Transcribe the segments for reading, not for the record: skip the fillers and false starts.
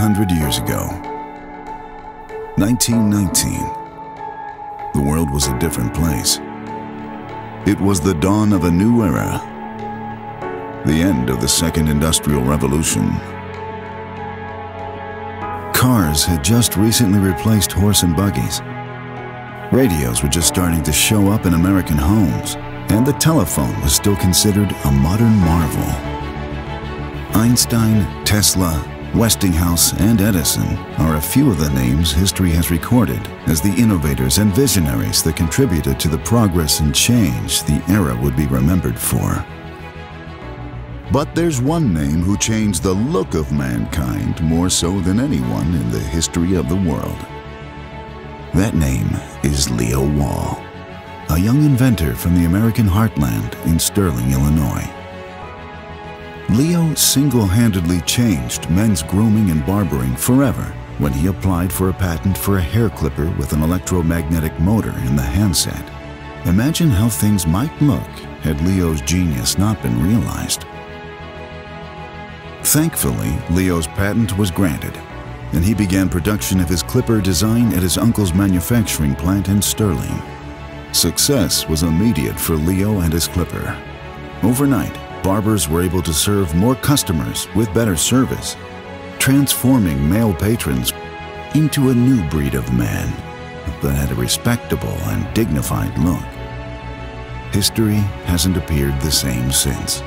100 years ago, 1919, the world was a different place. It was the dawn of a new era, the end of the Second Industrial Revolution. Cars had just recently replaced horse and buggies. Radios were just starting to show up in American homes, and the telephone was still considered a modern marvel. Einstein, Tesla, Westinghouse, and Edison are a few of the names history has recorded as the innovators and visionaries that contributed to the progress and change the era would be remembered for. But there's one name who changed the look of mankind more so than anyone in the history of the world. That name is Leo Wahl, a young inventor from the American heartland in Sterling, Illinois. Leo single-handedly changed men's grooming and barbering forever when he applied for a patent for a hair clipper with an electromagnetic motor in the handset. Imagine how things might look had Leo's genius not been realized. Thankfully, Leo's patent was granted, and he began production of his clipper design at his uncle's manufacturing plant in Sterling. Success was immediate for Leo and his clipper. Overnight, barbers were able to serve more customers with better service, transforming male patrons into a new breed of man that had a respectable and dignified look. History hasn't appeared the same since.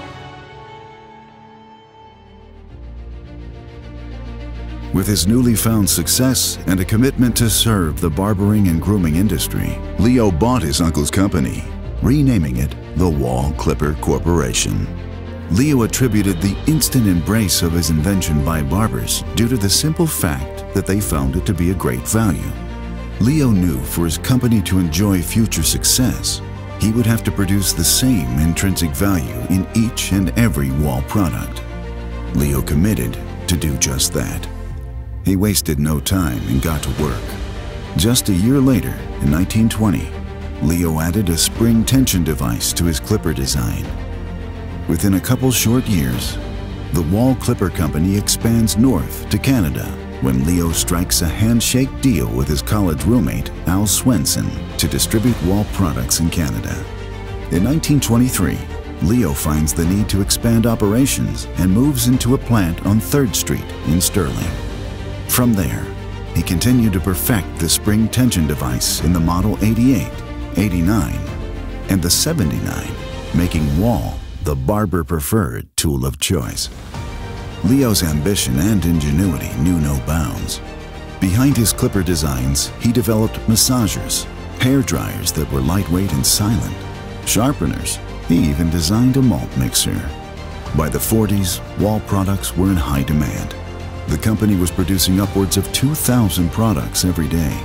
With his newly found success and a commitment to serve the barbering and grooming industry, Leo bought his uncle's company, renaming it the Wahl Clipper Corporation. Leo attributed the instant embrace of his invention by barbers due to the simple fact that they found it to be a great value. Leo knew for his company to enjoy future success, he would have to produce the same intrinsic value in each and every Wahl product. Leo committed to do just that. He wasted no time and got to work. Just a year later, in 1920, Leo added a spring tension device to his clipper design. Within a couple short years, the Wahl Clipper Company expands north to Canada when Leo strikes a handshake deal with his college roommate, Al Swenson, to distribute Wahl products in Canada. In 1923, Leo finds the need to expand operations and moves into a plant on 3rd Street in Sterling. From there, he continued to perfect the spring tension device in the Model 88, 89, and the 79, making Wahl the barber-preferred tool of choice. Leo's ambition and ingenuity knew no bounds. Behind his clipper designs, he developed massagers, hair dryers that were lightweight and silent, sharpeners. He even designed a malt mixer. By the 40s, Wahl products were in high demand. The company was producing upwards of 2,000 products every day.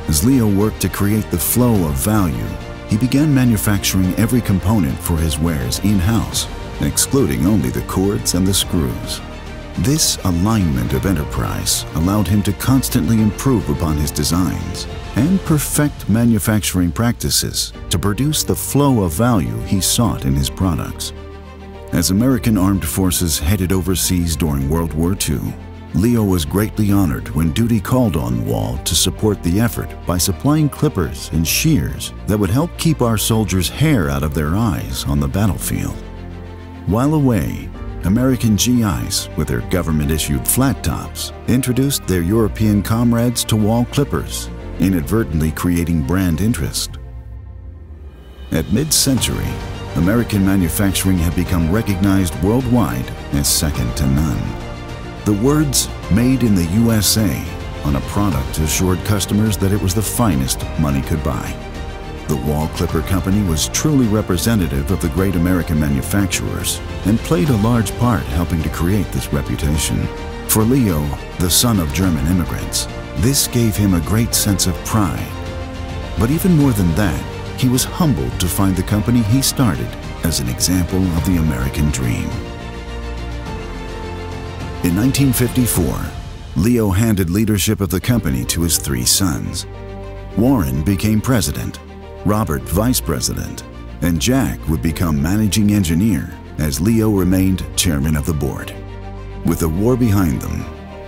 As Leo worked to create the flow of value, he began manufacturing every component for his wares in-house, excluding only the cords and the screws. This alignment of enterprise allowed him to constantly improve upon his designs and perfect manufacturing practices to produce the flow of value he sought in his products. As American armed forces headed overseas during World War II, Leo was greatly honored when duty called on Wahl to support the effort by supplying clippers and shears that would help keep our soldiers' hair out of their eyes on the battlefield. While away, American GIs, with their government-issued flat tops, introduced their European comrades to Wahl clippers, inadvertently creating brand interest. At mid-century, American manufacturing had become recognized worldwide as second to none. The words "Made in the USA" on a product assured customers that it was the finest money could buy. The Wahl Clipper Company was truly representative of the great American manufacturers and played a large part helping to create this reputation. For Leo, the son of German immigrants, this gave him a great sense of pride. But even more than that, he was humbled to find the company he started as an example of the American dream. In 1954, Leo handed leadership of the company to his 3 sons. Warren became president, Robert vice president, and Jack would become managing engineer as Leo remained chairman of the board. With the war behind them,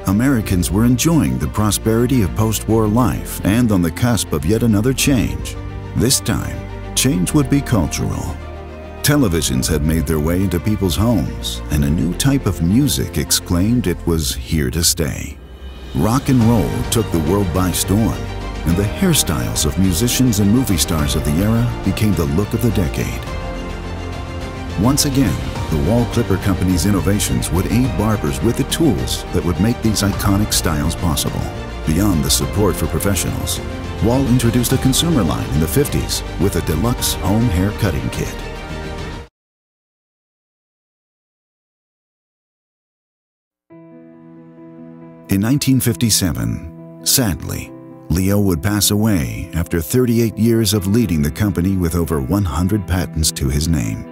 Americans were enjoying the prosperity of post-war life and on the cusp of yet another change. This time, change would be cultural. Televisions had made their way into people's homes, and a new type of music exclaimed it was here to stay. Rock and roll took the world by storm, and the hairstyles of musicians and movie stars of the era became the look of the decade. Once again, the Wahl Clipper Company's innovations would aid barbers with the tools that would make these iconic styles possible. Beyond the support for professionals, Wahl introduced a consumer line in the 50s with a deluxe home hair cutting kit. In 1957, sadly, Leo would pass away after 38 years of leading the company with over 100 patents to his name.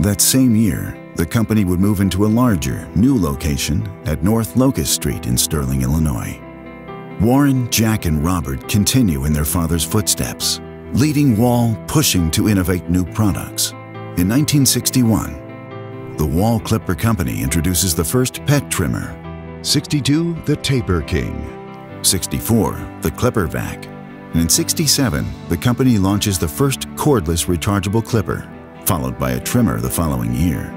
That same year, the company would move into a larger, new location at North Locust Street in Sterling, Illinois. Warren, Jack, and Robert continue in their father's footsteps, leading Wahl pushing to innovate new products. In 1961, the Wahl Clipper Company introduces the first pet trimmer. 62, the Taper King. 64, the Clipper Vac. And in 67, the company launches the first cordless rechargeable clipper, followed by a trimmer the following year.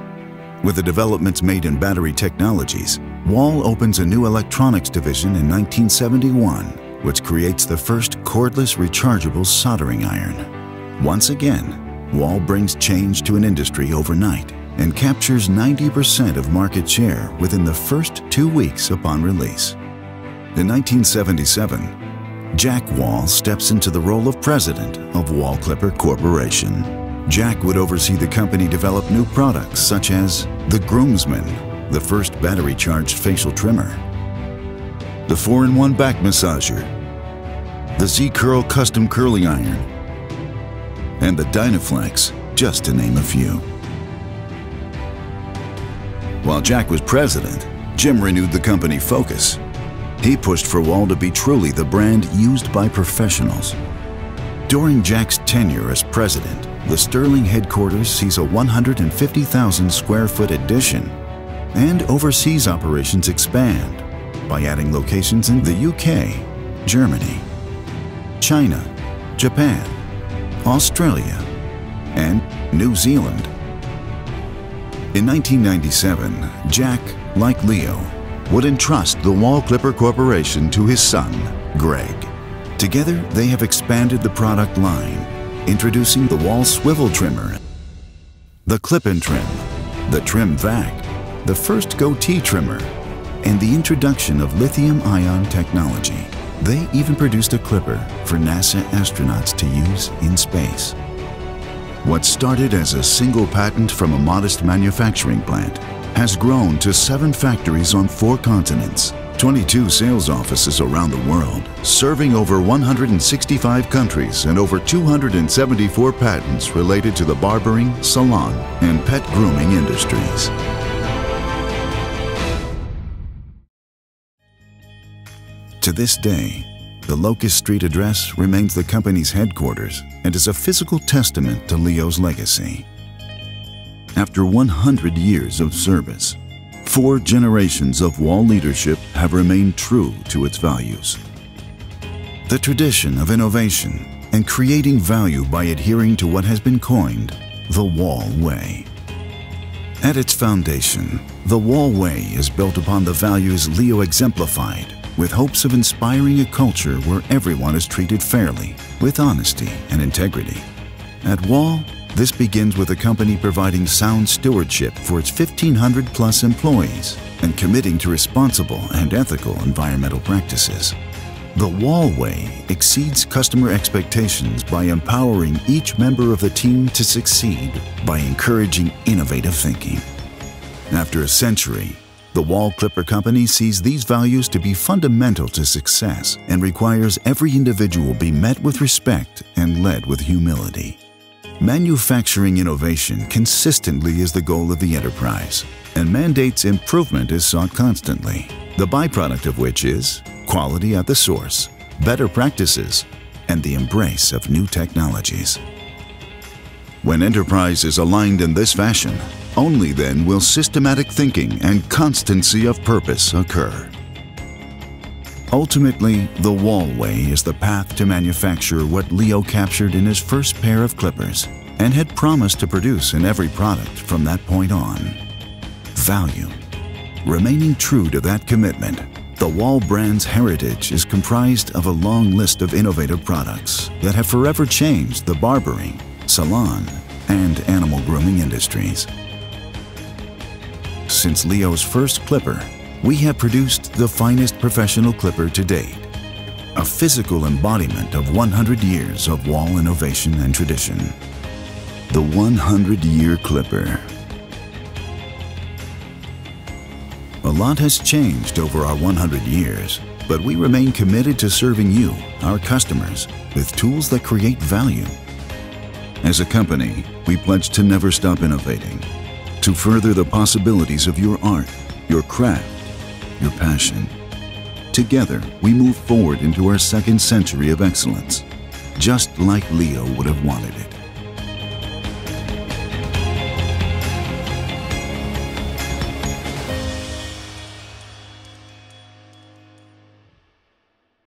With the developments made in battery technologies, Wahl opens a new electronics division in 1971, which creates the first cordless rechargeable soldering iron. Once again, Wahl brings change to an industry overnight and captures 90% of market share within the first 2 weeks upon release. In 1977, Jack Wahl steps into the role of president of Wahl Clipper Corporation. Jack would oversee the company develop new products such as the Groomsman, the first battery-charged facial trimmer, the 4-in-1 back massager, the Z-Curl custom curling iron, and the Dynaflex, just to name a few. While Jack was president, Jim renewed the company focus. He pushed for Wahl to be truly the brand used by professionals. During Jack's tenure as president, the Sterling headquarters sees a 150,000 square foot addition, and overseas operations expand by adding locations in the UK, Germany, China, Japan, Australia, and New Zealand. In 1997, Jack, like Leo, would entrust the Wahl Clipper Corporation to his son, Greg. Together, they have expanded the product line, introducing the Wahl Swivel Trimmer, the Clip-In Trim, the Trim Vac, the first Goatee Trimmer, and the introduction of lithium-ion technology. They even produced a clipper for NASA astronauts to use in space. What started as a single patent from a modest manufacturing plant has grown to 7 factories on 4 continents, 22 sales offices around the world, serving over 165 countries and over 274 patents related to the barbering, salon, and pet grooming industries. To this day, the Locust Street address remains the company's headquarters and is a physical testament to Leo's legacy. After 100 years of service, 4 generations of Wahl leadership have remained true to its values. The tradition of innovation and creating value by adhering to what has been coined the Wahl Way. At its foundation, the Wahl Way is built upon the values Leo exemplified, with hopes of inspiring a culture where everyone is treated fairly, with honesty and integrity. At Wahl, this begins with the company providing sound stewardship for its 1,500+ employees and committing to responsible and ethical environmental practices. The Wahl Way exceeds customer expectations by empowering each member of the team to succeed by encouraging innovative thinking. After a century, the Wahl Clipper Company sees these values to be fundamental to success and requires every individual be met with respect and led with humility. Manufacturing innovation consistently is the goal of the enterprise, and mandates improvement is sought constantly, the byproduct of which is quality at the source, better practices, and the embrace of new technologies. When enterprise is aligned in this fashion, Only then will systematic thinking and constancy of purpose occur. Ultimately, the Wahl way is the path to manufacture what Leo captured in his first pair of clippers and had promised to produce in every product from that point on. Value. Remaining true to that commitment, the Wahl brand's heritage is comprised of a long list of innovative products that have forever changed the barbering, salon, and animal grooming industries. Since Leo's first clipper, we have produced the finest professional clipper to date, a physical embodiment of 100 years of Wahl innovation and tradition. The 100-year clipper. A lot has changed over our 100 years, but we remain committed to serving you, our customers, with tools that create value. As a company, we pledge to never stop innovating, to further the possibilities of your art, your craft, your passion. Together, we move forward into our second century of excellence, just like Leo would have wanted it.